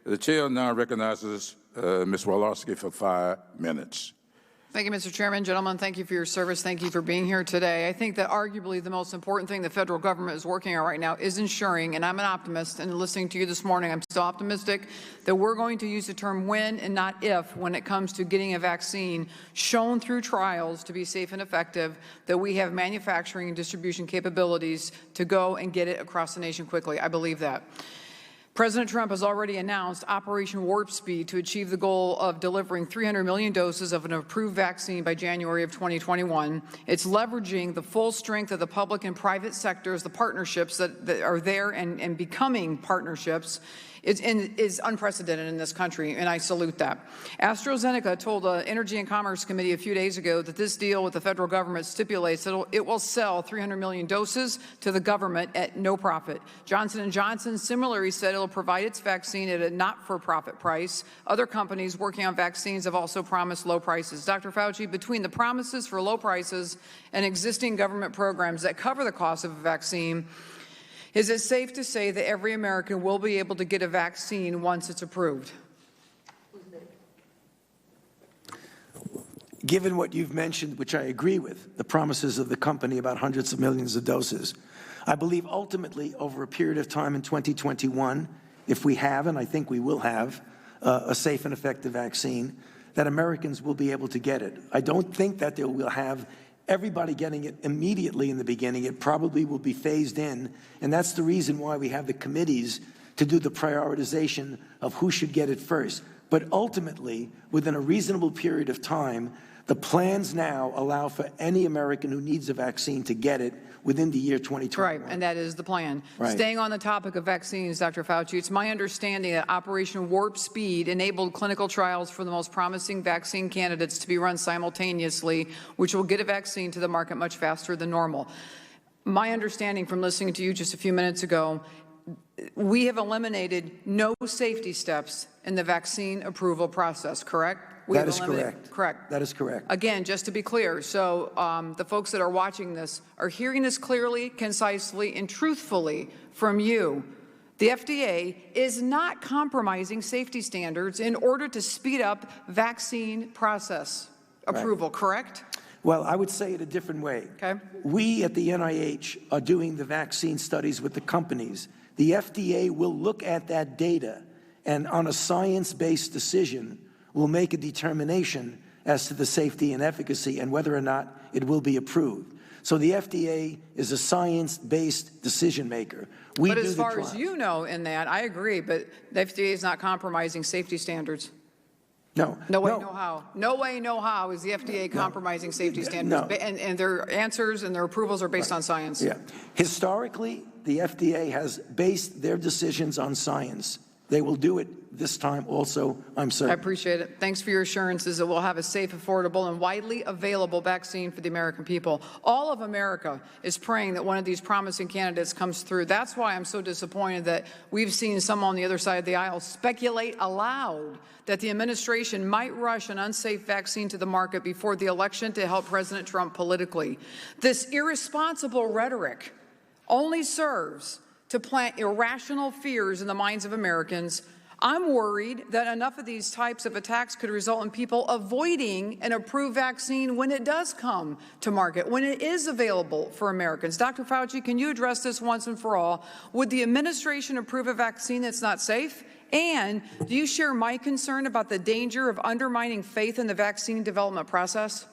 The chair now recognizes Ms. Walorski for 5 minutes. Thank you, Mr. Chairman. Gentlemen, thank you for your service. Thank you for being here today. I think that arguably the most important thing the federal government is working on right now is ensuring, and I'm an optimist, and listening to you this morning, I'm still optimistic that we're going to use the term when and not if when it comes to getting a vaccine shown through trials to be safe and effective, that we have manufacturing and distribution capabilities to go and get it across the nation quickly. I believe that. President Trump has already announced Operation Warp Speed to achieve the goal of delivering 300 million doses of an approved vaccine by January of 2021. It's leveraging the full strength of the public and private sectors, the partnerships that are there and becoming partnerships. Is unprecedented in this country, and I salute that. AstraZeneca told the Energy and Commerce Committee a few days ago that this deal with the federal government stipulates that it will sell 300 million doses to the government at no profit. Johnson & Johnson similarly said it will provide its vaccine at a not-for-profit price. Other companies working on vaccines have also promised low prices. Dr. Fauci, between the promises for low prices and existing government programs that cover the cost of a vaccine, is it safe to say that every American will be able to get a vaccine once it's approved? Given what you've mentioned, which I agree with, the promises of the company about hundreds of millions of doses, I believe ultimately over a period of time in 2021, if we have, and I think we will have, a safe and effective vaccine, that Americans will be able to get it. I don't think that they will have everybody getting it immediately in the beginning. It probably will be phased in, and that's the reason why we have the committees to do the prioritization of who should get it first. But ultimately, within a reasonable period of time, the plans now allow for any American who needs a vaccine to get it within the year 2021. Right, and that is the plan. Right. Staying on the topic of vaccines, Dr. Fauci, it's my understanding that Operation Warp Speed enabled clinical trials for the most promising vaccine candidates to be run simultaneously, which will get a vaccine to the market much faster than normal. My understanding from listening to you just a few minutes ago, we have eliminated no safety steps in the vaccine approval process, correct? That is correct. Correct. That is correct. Again, just to be clear, so the folks that are watching this are hearing this clearly, concisely, and truthfully from you. The FDA is not compromising safety standards in order to speed up vaccine process approval, correct? Well, I would say it a different way. Okay. We at the NIH are doing the vaccine studies with the companies. The FDA will look at that data and on a science-based decision will make a determination as to the safety and efficacy and whether or not it will be approved. So the FDA is a science-based decision maker. But as far as you know in that, I agree, but the FDA is not compromising safety standards. No. No way, no how. No way, no how is the FDA compromising safety standards. No. And their answers and their approvals are based on science. Yeah. Historically, the FDA has based their decisions on science. They will do it this time also, I'm certain. I appreciate it. Thanks for your assurances that we'll have a safe, affordable, and widely available vaccine for the American people. All of America is praying that one of these promising candidates comes through. That's why I'm so disappointed that we've seen some on the other side of the aisle speculate aloud that the administration might rush an unsafe vaccine to the market before the election to help President Trump politically. This irresponsible rhetoric only serves to plant irrational fears in the minds of Americans. I'm worried that enough of these types of attacks could result in people avoiding an approved vaccine when it does come to market, when it is available for Americans. Dr. Fauci, can you address this once and for all? Would the administration approve a vaccine that's not safe? And do you share my concern about the danger of undermining faith in the vaccine development process?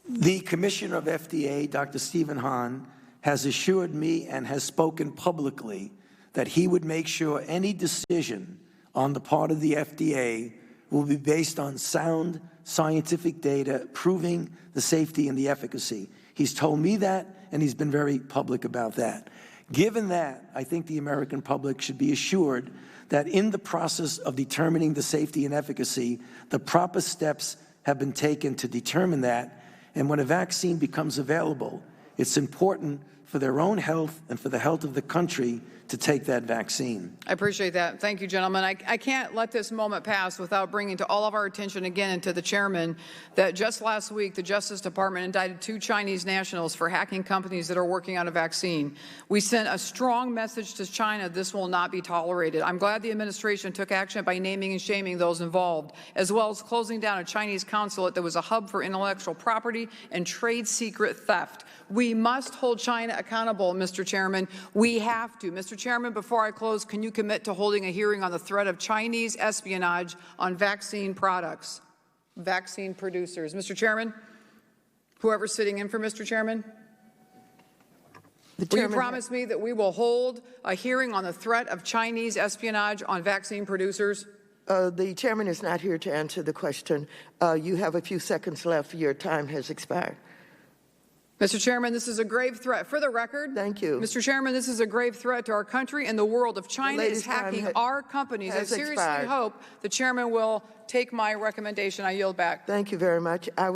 The Commissioner of FDA, Dr. Stephen Hahn, has assured me and has spoken publicly that he would make sure any decision on the part of the FDA will be based on sound scientific data proving the safety and the efficacy. He's told me that, and he's been very public about that. Given that, I think the American public should be assured that in the process of determining the safety and efficacy, the proper steps have been taken to determine that. And when a vaccine becomes available, it's important for their own health and for the health of the country to take that vaccine. I appreciate that. Thank you, gentlemen. I can't let this moment pass without bringing to all of our attention again and to the chairman that just last week the Justice Department indicted 2 Chinese nationals for hacking companies that are working on a vaccine. We sent a strong message to China this will not be tolerated. I'm glad the administration took action by naming and shaming those involved, as well as closing down a Chinese consulate that was a hub for intellectual property and trade secret theft. We must hold China accountable, Mr. Chairman. We have to. Mr. Chairman, before I close, can you commit to holding a hearing on the threat of Chinese espionage on vaccine products, vaccine producers? Mr. Chairman, whoever's sitting in for Mr. Chairman, will you promise me that we will hold a hearing on the threat of Chinese espionage on vaccine producers? The chairman is not here to answer the question. You have a few seconds left. Your time has expired. Mr. Chairman, this is a grave threat. For the record, thank you. Mr. Chairman, this is a grave threat to our country and the world. If China is hacking our companies, I seriously hope the chairman will take my recommendation. I yield back. Thank you very much.